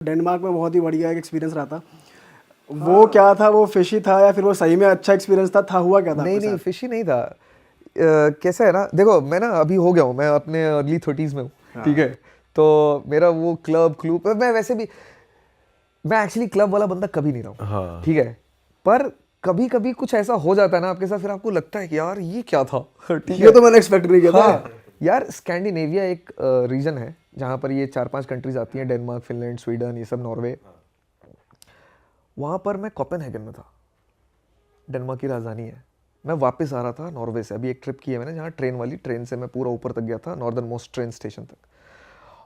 Denmark में बहुत ही बढ़िया एक एक्सपीरियंस रहा था। वो क्या था, वो फिशी था या फिर वो सही में अच्छा एक्सपीरियंस था हुआ क्या था नहीं आपके नहीं साथ? फिशी नहीं था। कैसा है ना, देखो मैं ना अभी हो गया हूँ, मैं अपने अर्ली 30s में हूँ। ठीक है, तो मेरा वो क्लब मैं वैसे भी, मैं एक्चुअली क्लब वाला बंदा कभी नहीं रहा हूँ। हाँ। ठीक है, पर कभी कभी कुछ ऐसा हो जाता है ना आपके साथ, फिर आपको लगता है कि यार ये क्या था। ठीक ये है, तो मैंने एक्सपेक्ट नहीं किया था। हाँ यार, स्कैंडिनेविया एक रीजन है जहाँ पर ये 4-5 कंट्रीज आती हैं, डेनमार्क, फिनलैंड, स्वीडन, ये सब, नॉर्वे। वहाँ पर मैं कोपेनहेगन में था, डेनमार्क की राजधानी है। मैं वापस आ रहा था नॉर्वे से, अभी एक ट्रिप की है मैंने जहाँ ट्रेन से मैं पूरा ऊपर तक गया था, नॉर्दर्न मोस्ट ट्रेन स्टेशन तक,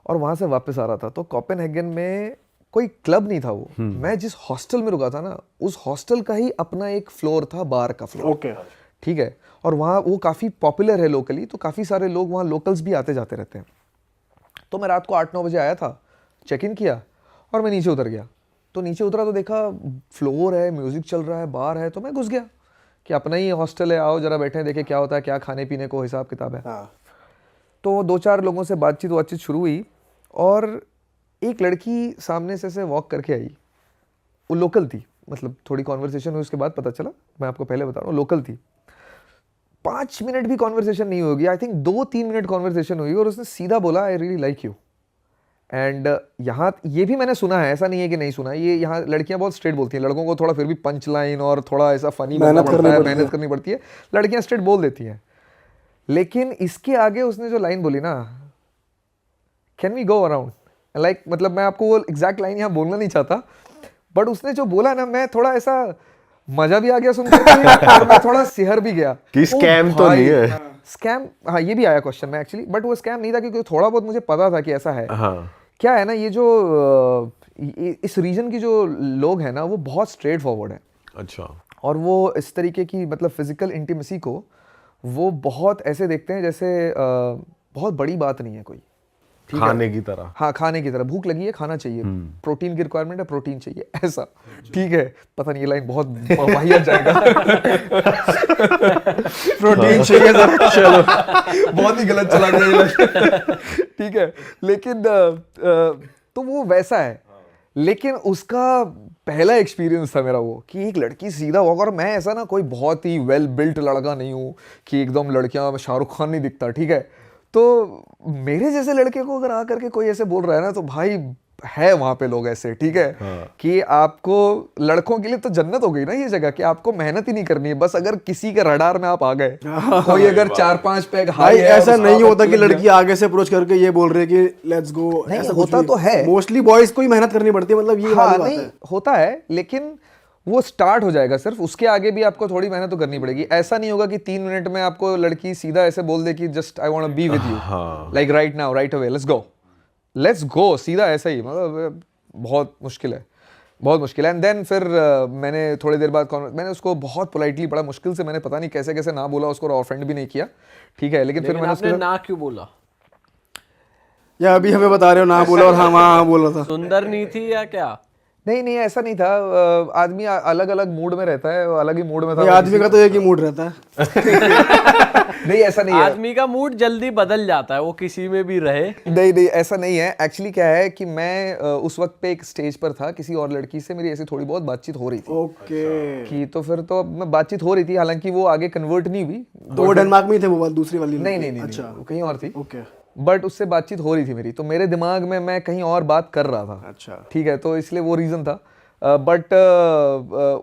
और वहाँ से वापस आ रहा था। तो कोपेनहेगन में कोई क्लब नहीं था वो, मैं जिस हॉस्टल में रुका था ना, उस हॉस्टल का ही अपना एक फ्लोर था, बार का फ्लोर। ओके। ठीक है, और वहाँ वो काफ़ी पॉपुलर है लोकली, तो काफ़ी सारे लोग वहाँ, लोकल्स भी आते जाते रहते हैं। तो मैं रात को 8-9 बजे आया था, चेक इन किया और मैं नीचे उतर गया। तो नीचे उतरा तो देखा फ्लोर है, म्यूज़िक चल रहा है, बार है, तो मैं घुस गया कि अपना ही हॉस्टल है, आओ जरा बैठे देखे क्या होता है, क्या खाने पीने को हिसाब किताब है। हाँ। तो 2-4 लोगों से बातचीत शुरू हुई और एक लड़की सामने से वॉक करके आई। वो लोकल थी, मतलब थोड़ी कॉन्वर्सेशन हुई, उसके बाद पता चला, मैं आपको पहले बता रहा हूँ, लोकल थी। 5 मिनट भी कॉन्वर्सेशन नहीं होगी, आई थिंक 2-3 मिनट कॉन्वर्सेशन हुई और उसने सीधा बोला I really like you. And यहाँ ये भी मैंने सुना है, ऐसा नहीं है कि नहीं सुना है, ये यहाँ लड़कियाँ बहुत स्ट्रेट बोलती हैं, लड़कों को थोड़ा फिर भी पंच लाइन और थोड़ा ऐसा फनी बनना पड़ता है, मेहनत करनी पड़ती है, लड़कियाँ स्ट्रेट बोल देती हैं। लेकिन इसके आगे उसने जो लाइन बोली ना, can we go around, like मतलब मैं आपको वो एग्जैक्ट लाइन यहाँ बोलना नहीं चाहता, बट उसने जो बोला ना, मैं थोड़ा ऐसा मजा भी आ गया सुनकर के और मैं थोड़ा सिहर भी गया कि स्कैम तो नहीं है। स्कैम, हाँ ये भी आया क्वेश्चन में एक्चुअली, बट वो स्कैम नहीं था क्योंकि थोड़ा बहुत मुझे पता था कि ऐसा है। हाँ। क्या है ना, ये जो इस रीजन की जो लोग हैं ना, वो बहुत स्ट्रेट फॉरवर्ड है। अच्छा। और वो इस तरीके की मतलब फिजिकल इंटीमेसी को वो बहुत ऐसे देखते हैं जैसे बहुत बड़ी बात नहीं है कोई। खाने की तरह। हाँ, खाने की तरह, भूख लगी है खाना चाहिए, प्रोटीन की रिक्वायरमेंट है, प्रोटीन चाहिए, ऐसा। ठीक है, पता नहीं ये लाइन बहुत वाहियात जाएगा। प्रोटीन चाहिए जरा, चलो बहुत ही गलत चला गया ये लाइन। ठीक है, लेकिन तो वो वैसा है। लेकिन उसका पहला एक्सपीरियंस था मेरा वो, कि एक लड़की सीधा वॉक, और मैं ऐसा ना कोई बहुत ही वेल बिल्ट लड़का नहीं हूँ कि एकदम लड़कियां, शाहरुख खान नहीं दिखता। ठीक है, तो मेरे जैसे लड़के को अगर आकर के कोई ऐसे बोल रहा है ना, तो भाई है वहां पे लोग ऐसे। ठीक है, कि आपको लड़कों के लिए तो जन्नत हो गई ना ये जगह, कि आपको मेहनत ही नहीं करनी है, बस अगर किसी के रडार में आप आ गए, कोई अगर 4-5 पैग भाई ऐसा नहीं होता कि लड़की आगे से अप्रोच करके ये बोल रही है कि लेट्स गो, नहीं ऐसा होता तो है, मोस्टली बॉयज को ही मेहनत करनी पड़ती है, मतलब ये वाली बात नहीं है। होता है, लेकिन वो स्टार्ट हो जाएगा सिर्फ, उसके आगे भी आपको थोड़ी मेहनत तो करनी पड़ेगी। ऐसा नहीं होगा कि 3 मिनट में आपको लड़की सीधा ऐसे बोल दे कि just I want to be with you, like right now, right away, let's go, सीधा ऐसा ही, मतलब बहुत मुश्किल है, बहुत मुश्किल है। एंड देन फिर मैंने थोड़ी देर बाद मैंने उसको बहुत पोलाइटली, बड़ा मुश्किल से, मैंने पता नहीं कैसे कैसे ना बोला उसको, और ऑफेंड भी नहीं किया। ठीक है, लेकिन फिर मैंने आपने ना क्यों बोला? या अभी हमें बता रहे हो ना बोला और हाँ बोला था? सुंदर नहीं थी या क्या? नहीं ऐसा नहीं था, आदमी अलग अलग मूड में रहता है, अलग ही मूड में था। आदमी का तो एक ही मूड रहता है। नहीं ऐसा नहीं है, आदमी का मूड जल्दी बदल जाता है, वो किसी में भी रहे। नहीं ऐसा नहीं है। एक्चुअली क्या है कि मैं उस वक्त पे एक स्टेज पर था, किसी और लड़की से मेरी ऐसी थोड़ी बहुत बातचीत हो रही थी। ओके। कि तो फिर तो मैं बातचीत हो रही थी, हालांकि वो आगे कन्वर्ट नहीं हुई। तो वो डेनमार्क में ही थे वो दूसरी वाली? नहीं, अच्छा, वो कहीं और थी। ओके। बट उससे बातचीत हो रही थी मेरी, तो मेरे दिमाग में मैं कहीं और बात कर रहा था। अच्छा, ठीक है, तो इसलिए वो रीजन था। बट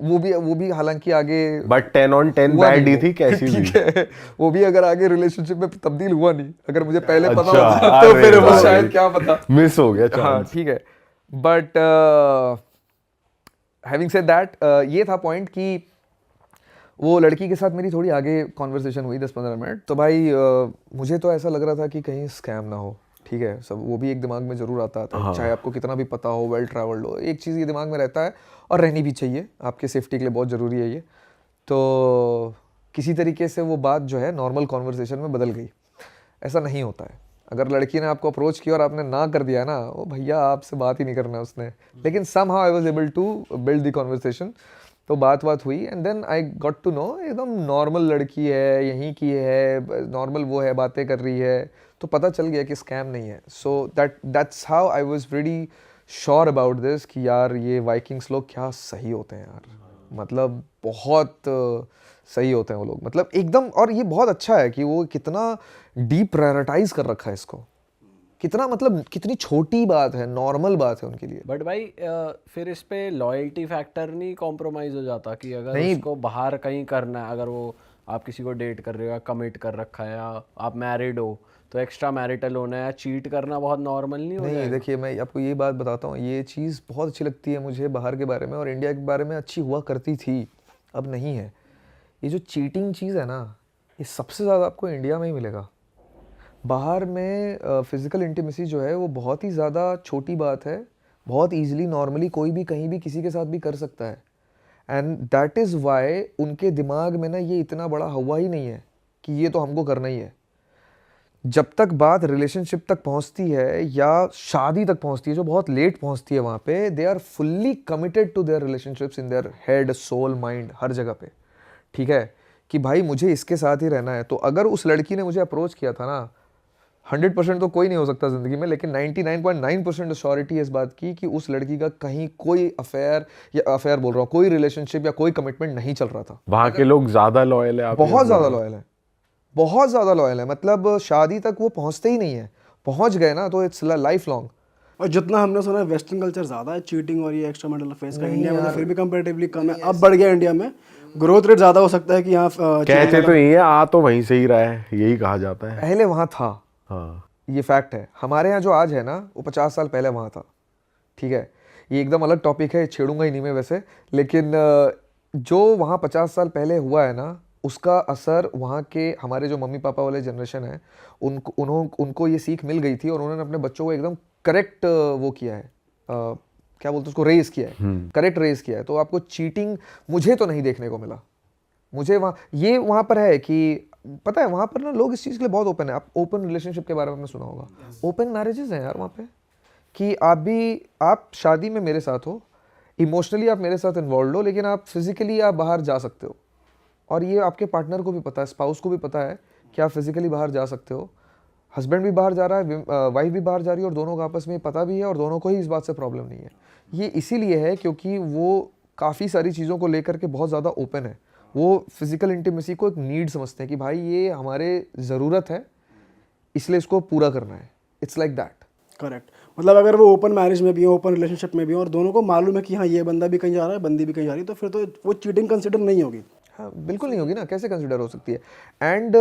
वो भी हालांकि आगे, बट 10 on 10 बैड ही थी कैसी भी। ठीक है, वो भी अगर आगे रिलेशनशिप में तब्दील हुआ नहीं, अगर मुझे पहले पता अच्छा, होता तो फिर वो अरे शायद क्या पता मिस हो गया हाँ चांस। ठीक है। बट हैविंग सेड दैट, ये था पॉइंट कि वो लड़की के साथ मेरी थोड़ी आगे कॉन्वर्सेशन हुई 10-15 मिनट। तो भाई मुझे तो ऐसा लग रहा था कि कहीं स्कैम ना हो। ठीक है, सब वो भी एक दिमाग में जरूर आता है, चाहे आपको कितना भी पता हो, वेल ट्रैवल्ड हो, एक चीज़ ये दिमाग में रहता है, और रहनी भी चाहिए, आपके सेफ्टी के लिए बहुत ज़रूरी है ये। तो किसी तरीके से वो बात जो है नॉर्मल कॉन्वर्सेशन में बदल गई। ऐसा नहीं होता है, अगर लड़की ने आपको अप्रोच किया और आपने ना कर दिया ना, वो भैया आपसे बात ही नहीं करना है उसने। लेकिन somehow I was able to build the conversation. तो बात हुई, and then I got to know एकदम नॉर्मल लड़की है, यहीं की है, नॉर्मल वो है, बातें कर रही है, तो पता चल गया कि स्कैम नहीं है। So that's how I was ready sure about this कि यार ये वाइकिंग्स लोग क्या सही होते हैं यार, मतलब बहुत सही होते हैं वो लोग, मतलब एकदम। और ये बहुत अच्छा है कि वो कितना डीप प्रायोरिटाइज कर रखा है इसको, कितना मतलब कितनी छोटी बात है, नॉर्मल बात है उनके लिए। बट भाई फिर इस पे लॉयल्टी फैक्टर नहीं कॉम्प्रोमाइज हो जाता कि अगर नहीं। उसको बाहर कहीं करना है, अगर वो आप किसी को डेट कर रहे हो या कमिट कर रखा है या आप मैरिड हो, तो एक्स्ट्रा मैरिटल होना या चीट करना बहुत नॉर्मल नहीं हो नहीं जाएगा? देखिए, मैं आपको ये बात बताता हूँ, ये चीज़ बहुत अच्छी लगती है मुझे बाहर के बारे में, और इंडिया के बारे में अच्छी हुआ करती थी, अब नहीं है। ये जो चीटिंग चीज़ है ना, ये सबसे ज़्यादा आपको इंडिया में ही मिलेगा। बाहर में फिज़िकल इंटीमेसी जो है वो बहुत ही ज़्यादा छोटी बात है, बहुत ईजिली नॉर्मली कोई भी कहीं भी किसी के साथ भी कर सकता है। एंड दैट इज़ वाई उनके दिमाग में ना ये इतना बड़ा हवा ही नहीं है कि ये तो हमको करना ही है। जब तक बात रिलेशनशिप तक पहुंचती है या शादी तक पहुंचती है, जो बहुत लेट पहुंचती है, वहाँ पे they are fully committed to their relationships in their head, soul, mind, हर जगह पे। ठीक है कि भाई मुझे इसके साथ ही रहना है। तो अगर उस लड़की ने मुझे अप्रोच किया था ना, 100% तो कोई नहीं हो सकता ज़िंदगी में, लेकिन 99.9% श्योरिटी इस बात की कि उस लड़की का कहीं कोई अफेयर, या अफेयर बोल रहा हूँ, कोई रिलेशनशिप या कोई कमिटमेंट नहीं चल रहा था। वहाँ के लोग ज्यादा लॉयल है, आप बहुत ज़्यादा लॉयल है, बहुत ज़्यादा लॉयल है, मतलब शादी तक वो पहुँचते ही नहीं है, पहुँच गए ना तो इट्स लाइफ लॉन्ग। और जितना हमने सुना है वेस्टर्न कल्चर ज़्यादा है चीटिंग और ये एक्स्ट्रा मैरिटल अफेयर्स का, इंडिया में तो फिर भी कंपैरेटिवली कम है। अब बढ़ गया इंडिया में, ग्रोथ रेट ज़्यादा हो सकता है कि यहाँ कहते तो ये आ तो वहीं से ही रहा है, यही कहा जाता है। पहले वहाँ था, हाँ, ये फैक्ट है। हमारे यहाँ जो आज है ना, वो 50 साल पहले वहाँ था। ठीक है, ये एकदम अलग टॉपिक है, छेड़ूंगा ही नहीं मैं वैसे, लेकिन जो वहाँ 50 साल पहले हुआ है ना, उसका असर वहाँ के हमारे जो मम्मी पापा वाले जनरेशन है, उनको ये सीख मिल गई थी, और उन्होंने अपने बच्चों को एकदम करेक्ट वो किया है, क्या बोलते हैं उसको, रेज किया है, करेक्ट रेज किया है। तो आपको चीटिंग मुझे तो नहीं देखने को मिला। मुझे वहाँ पर है कि पता है, वहाँ पर ना लोग इस चीज़ के लिए बहुत ओपन है। आप ओपन रिलेशनशिप के बारे में आपने सुना होगा, ओपन मैरिजेस हैं यार वहाँ पे, कि आप शादी में मेरे साथ हो, इमोशनली आप मेरे साथ इन्वॉल्व हो, लेकिन आप फिजिकली आप बाहर जा सकते हो, और ये आपके पार्टनर को भी पता है, स्पाउस को भी पता है कि आप फिजिकली बाहर जा सकते हो। हस्बैंड भी बाहर जा रहा है, वाइफ भी बाहर जा रही है, और दोनों को आपस में पता भी है, और दोनों को ही इस बात से प्रॉब्लम नहीं है। ये इसीलिए है क्योंकि वो काफ़ी सारी चीज़ों को लेकर के बहुत ज़्यादा ओपन है। वो फिजिकल इंटीमेसी को एक नीड समझते हैं कि भाई ये हमारे ज़रूरत है, इसलिए इसको पूरा करना है। It's like that. करेक्ट, मतलब अगर वो ओपन मैरिज में भी हो, ओपन रिलेशनशिप में भी हो, और दोनों को मालूम है कि हाँ ये बंदा भी कहीं जा रहा है, बंदी भी कहीं जा रही है, तो फिर तो वो चीटिंग कंसिडर नहीं होगी। हाँ बिल्कुल नहीं होगी ना, कैसे कंसिडर हो सकती है। एंड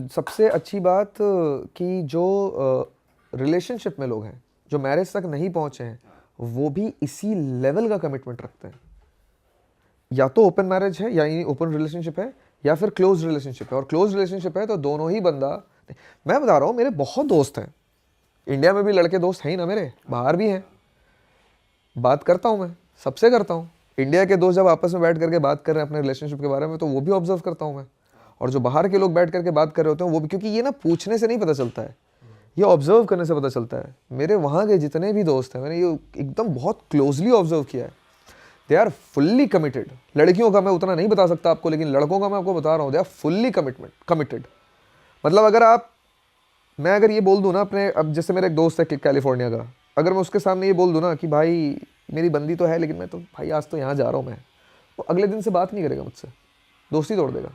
सबसे अच्छी बात कि जो रिलेशनशिप में लोग हैं, जो मैरिज तक नहीं पहुँचे हैं, वो भी इसी लेवल का कमिटमेंट रखते हैं। या तो ओपन मैरिज है, यानी ओपन रिलेशनशिप है, या फिर क्लोज रिलेशनशिप है। और क्लोज रिलेशनशिप है तो दोनों ही बंदा, मैं बता रहा हूँ, मेरे बहुत दोस्त हैं, इंडिया में भी लड़के दोस्त हैं ही ना मेरे, बाहर भी हैं, बात करता हूँ मैं, सबसे करता हूँ। इंडिया के दोस्त जब आपस में बैठ करके बात कर रहे हैं अपने रिलेशनशिप के बारे में, तो वो भी ऑब्जर्व करता हूँ मैं, और जो बाहर के लोग बैठ करके बात कर रहे होते हैं वो भी, क्योंकि ये ना पूछने से नहीं पता चलता है, ये ऑब्जर्व करने से पता चलता है। मेरे वहाँ के जितने भी दोस्त हैं, मैंने ये एकदम बहुत क्लोजली ऑब्जर्व किया है, दे आर फुल्ली कमिटेड। लड़कियों का मैं उतना नहीं बता सकता आपको, लेकिन लड़कों का मैं आपको बता रहा हूँ, दे आर फुल्ली कमिटेड। मतलब अगर ये बोल दूँ ना अपने, अब जैसे मेरा एक दोस्त है कैलिफोर्निया का, अगर मैं उसके सामने ये बोल दूँ ना कि भाई मेरी बंदी तो है, लेकिन मैं तो भाई आज तो यहाँ जा रहा हूँ मैं, वो अगले दिन से बात नहीं करेगा मुझसे, दोस्ती तोड़ देगा।